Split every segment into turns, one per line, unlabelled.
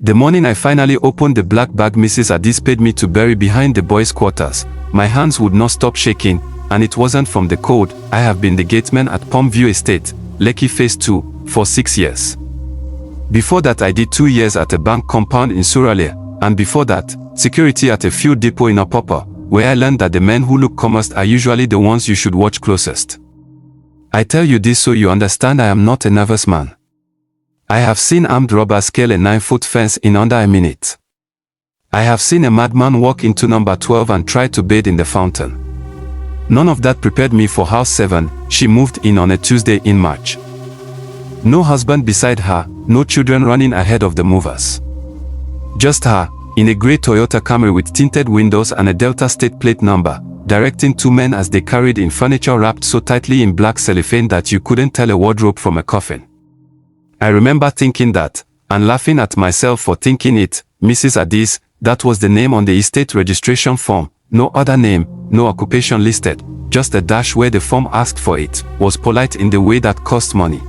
The morning I finally opened the black bag Mrs. Adis paid me to bury behind the boys' quarters, my hands would not stop shaking, and it wasn't from the cold. I have been the gateman at Palm View Estate, Lekki Phase 2, for 6 years. Before that I did 2 years at a bank compound in Suralere, and before that, security at a fuel depot in Apapa, where I learned that the men who look calmest are usually the ones you should watch closest. I tell you this so you understand I am not a nervous man. I have seen armed robbers scale a 9-foot fence in under a minute. I have seen a madman walk into number 12 and try to bathe in the fountain. None of that prepared me for House 7. She moved in on a Tuesday in March. No husband beside her, no children running ahead of the movers. Just her, in a grey Toyota Camry with tinted windows and a Delta state plate number, directing 2 men as they carried in furniture wrapped so tightly in black cellophane that you couldn't tell a wardrobe from a coffin. I remember thinking that, and laughing at myself for thinking it. Mrs. Adis, that was the name on the estate registration form, no other name, no occupation listed, just a dash where the form asked for it, was polite in the way that cost money.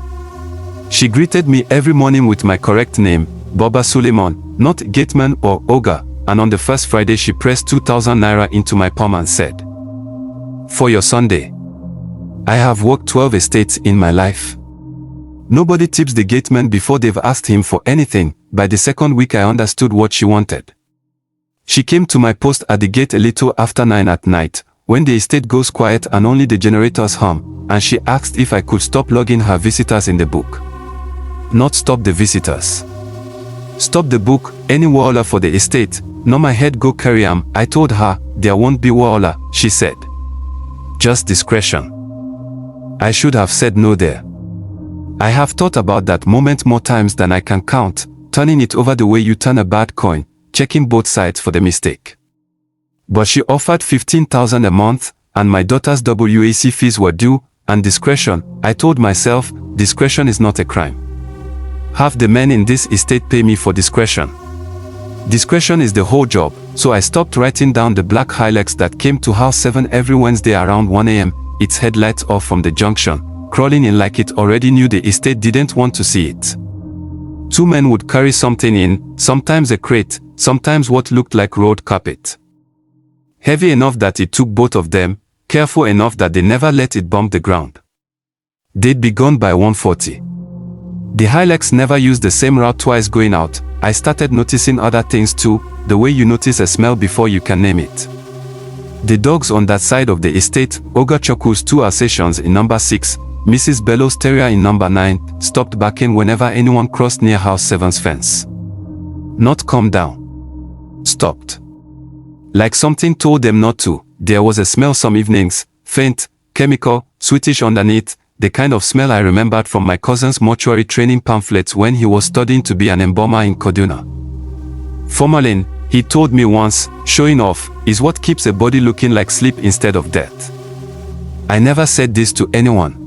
She greeted me every morning with my correct name, Baba Suleiman, not Gateman or Oga, and on the first Friday she pressed 2,000 naira into my palm and said, "For your Sunday." I have worked 12 estates in my life. Nobody tips the gateman before they've asked him for anything. By the second week I understood what she wanted. She came to my post at the gate a little after 9 at night, when the estate goes quiet and only the generators hum, and she asked if I could stop logging her visitors in the book. Not stop the visitors. Stop the book, any wahala for the estate, no my head go carry am. I told her, there won't be wahala, she said. Just discretion. I should have said no there. I have thought about that moment more times than I can count, turning it over the way you turn a bad coin, checking both sides for the mistake. But she offered 15,000 a month, and my daughter's WAC fees were due, and discretion, I told myself, discretion is not a crime. Half the men in this estate pay me for discretion. Discretion is the whole job, so I stopped writing down the black Hilux that came to House 7 every Wednesday around 1 a.m., its headlights off from the junction, crawling in like it already knew the estate didn't want to see it. 2 men would carry something in, sometimes a crate, sometimes what looked like road carpet. Heavy enough that it took both of them, careful enough that they never let it bump the ground. They'd be gone by 1:40. The Hilux never used the same route twice going out. I started noticing other things too, the way you notice a smell before you can name it. The dogs on that side of the estate, Oga Choku's 2 Alsatians in number 6, Mrs. Bellow's terrier in number 9, stopped barking whenever anyone crossed near House 7's fence. Not calm down. Stopped. Like something told them not to. There was a smell some evenings, faint, chemical, sweetish underneath, the kind of smell I remembered from my cousin's mortuary training pamphlets when he was studying to be an embalmer in Kaduna. Formalin, he told me once, showing off, is what keeps a body looking like sleep instead of death. I never said this to anyone.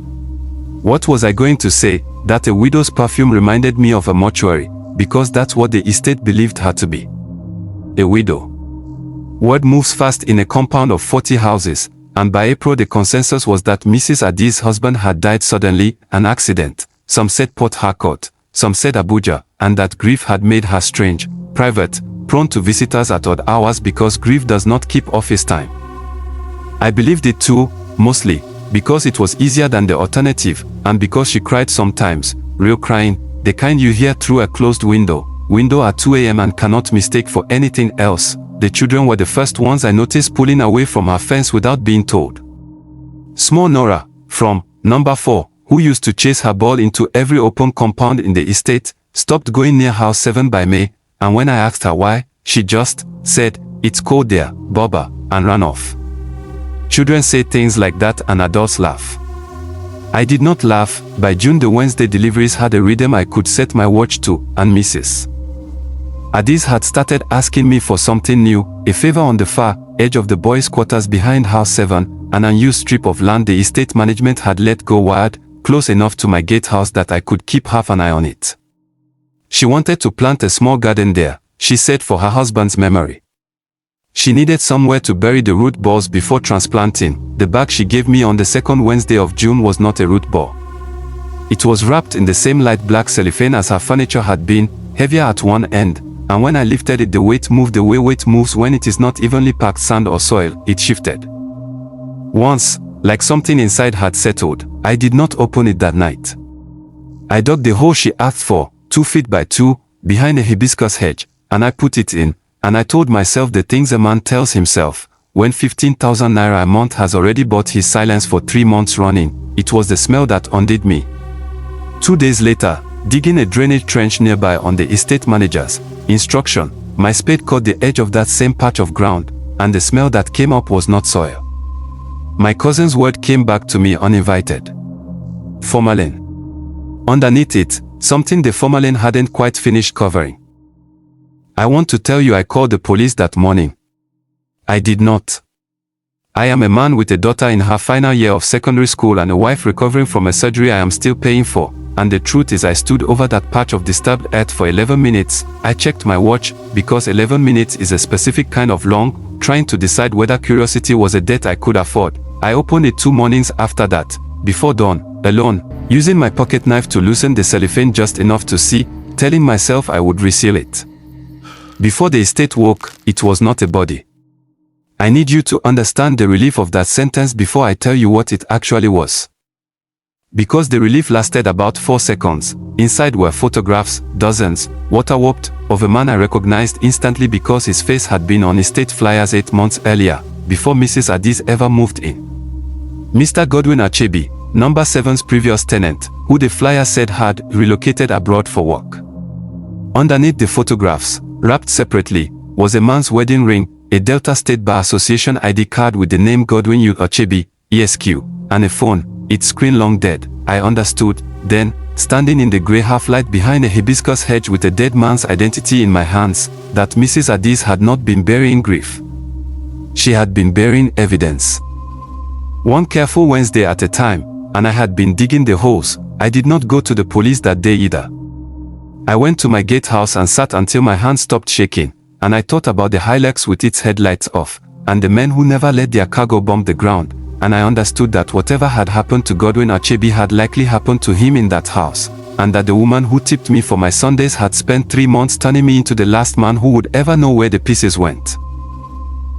What was I going to say? That a widow's perfume reminded me of a mortuary, because that's what the estate believed her to be. A widow. Word moves fast in a compound of 40 houses, and by April the consensus was that Mrs. Adi's husband had died suddenly, an accident. Some said Port Harcourt, some said Abuja, and that grief had made her strange, private, prone to visitors at odd hours because grief does not keep office time. I believed it too, mostly, because it was easier than the alternative, and because she cried sometimes, real crying, the kind you hear through a closed window at 2 a.m. and cannot mistake for anything else. The children were the first ones I noticed pulling away from her fence without being told. Small Nora, from number 4, who used to chase her ball into every open compound in the estate, stopped going near House 7 by May, and when I asked her why, she just said, "It's cold there, Baba," and ran off. Children say things like that and adults laugh. I did not laugh. By June the Wednesday deliveries had a rhythm I could set my watch to, and Mrs. Adis had started asking me for something new, a favor on the far edge of the boys' quarters behind House 7, an unused strip of land the estate management had let go wired, close enough to my gatehouse that I could keep half an eye on it. She wanted to plant a small garden there, she said, for her husband's memory. She needed somewhere to bury the root balls before transplanting. The bag she gave me on the second Wednesday of June was not a root ball. It was wrapped in the same light black cellophane as her furniture had been, heavier at one end, and when I lifted it, the weight moved the way weight moves when it is not evenly packed sand or soil. It shifted. Once, like something inside had settled, I did not open it that night. I dug the hole she asked for, 2 feet by 2, behind a hibiscus hedge, and I put it in, and I told myself the things a man tells himself, when 15,000 naira a month has already bought his silence for 3 months running. It was the smell that undid me. 2 days later, digging a drainage trench nearby on the estate manager's instruction, my spade caught the edge of that same patch of ground, and the smell that came up was not soil. My cousin's word came back to me uninvited. Formalin. Underneath it, something the formalin hadn't quite finished covering. I want to tell you I called the police that morning. I did not. I am a man with a daughter in her final year of secondary school and a wife recovering from a surgery I am still paying for, and the truth is I stood over that patch of disturbed earth for 11 minutes. I checked my watch, because 11 minutes is a specific kind of long, trying to decide whether curiosity was a debt I could afford. I opened it 2 mornings after that, before dawn, alone, using my pocket knife to loosen the cellophane just enough to see, telling myself I would reseal it. Before the estate woke, it was not a body. I need you to understand the relief of that sentence before I tell you what it actually was. Because the relief lasted about 4 seconds, inside were photographs, dozens, water-warped, of a man I recognized instantly because his face had been on estate flyers 8 months earlier, before Mrs. Addis ever moved in. Mr. Godwin Achebi, number 7's previous tenant, who the flyer said had relocated abroad for work. Underneath the photographs, wrapped separately, was a man's wedding ring, a Delta State Bar Association ID card with the name Godwin U. Achebi, ESQ, and a phone, its screen long dead. I understood, then, standing in the grey half-light behind a hibiscus hedge with a dead man's identity in my hands, that Mrs. Addis had not been burying grief. She had been burying evidence. One careful Wednesday at a time, and I had been digging the holes. I did not go to the police that day either. I went to my gatehouse and sat until my hands stopped shaking, and I thought about the Hilux with its headlights off, and the men who never let their cargo bomb the ground, and I understood that whatever had happened to Godwin Achebi had likely happened to him in that house, and that the woman who tipped me for my Sundays had spent 3 months turning me into the last man who would ever know where the pieces went.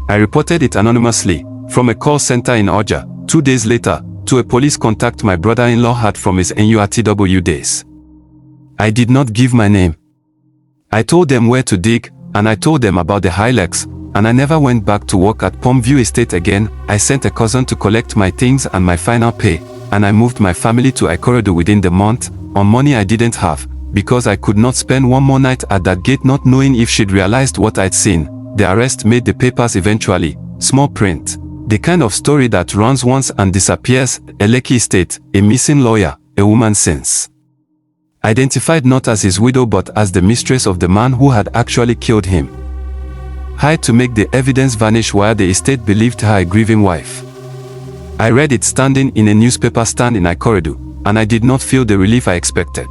I reported it anonymously, from a call center in Oja, 2 days later, to a police contact my brother-in-law had from his NURTW days. I did not give my name. I told them where to dig, and I told them about the Hilux, and I never went back to work at Palm View Estate again. I sent a cousin to collect my things and my final pay, and I moved my family to Ikorodu within the month, on money I didn't have, because I could not spend one more night at that gate not knowing if she'd realized what I'd seen. The arrest made the papers eventually, small print. The kind of story that runs once and disappears, a Lekki estate, a missing lawyer, a woman since identified not as his widow but as the mistress of the man who had actually killed him. Hired to make the evidence vanish while the estate believed her a grieving wife. I read it standing in a newspaper stand in Ikorodu, and I did not feel the relief I expected.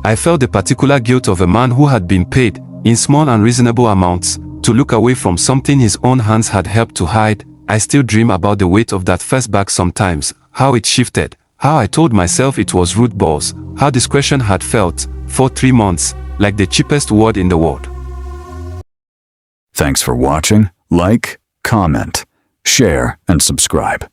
I felt the particular guilt of a man who had been paid, in small and reasonable amounts, to look away from something his own hands had helped to hide. I still dream about the weight of that first bag sometimes, how it shifted, how I told myself it was root balls, how discretion had felt, for 3 months, like the cheapest word in the world.
Thanks for watching. Like, comment, share, and subscribe.